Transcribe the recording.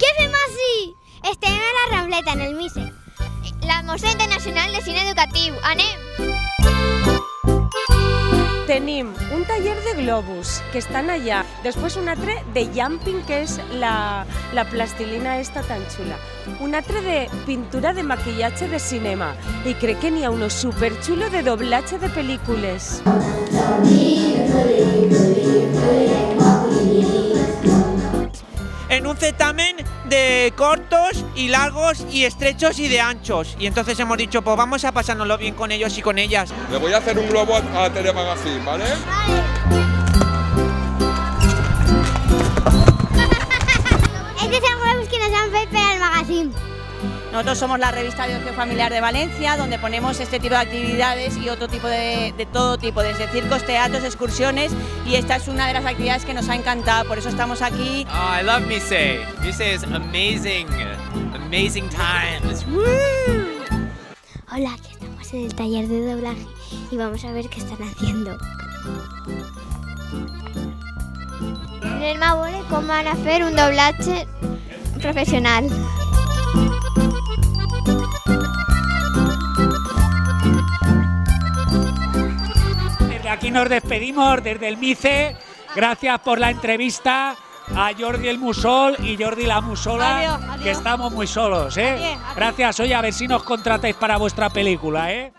Què fem ací? Estem a la Rambleta, en el MISE. La Mostra Internacional de Cine Educatiu. Anem! Tenim un taller de globus, que estan allà. Després un altre de jumping, que és la plastilina esta tan xula. Un altre de pintura de maquillatge de cinema. I crec que n'hi ha uno superxulo de doblatge de pel·lícules. En un certamen de cortos y largos y estrechos y de anchos. Y entonces hemos dicho, pues vamos a pasárnoslo bien con ellos y con ellas. Le voy a hacer un globo a Telemagazine, ¿vale? Estos son globus que nos han fet per al magazine. Nosotros somos la revista de Ocio Familiar de Valencia, donde ponemos este tipo de actividades y otro tipo de todo tipo, desde circos, teatros, excursiones, y esta es una de las actividades que nos ha encantado, por eso estamos aquí. Oh, I love Mise. Mise is amazing. Amazing times. Woo! Hola, aquí estamos en el taller de doblaje y vamos a ver qué están haciendo. Anem a veure com van a fer un doblatge professional. Desde aquí nos despedimos desde el MICE. Gracias por la entrevista a Jordi el Musol y Jordi la Musola, Adiós. que estamos muy solos, ¿eh? Adiós. Gracias, oye, a ver si nos contratáis para vuestra película, ¿eh?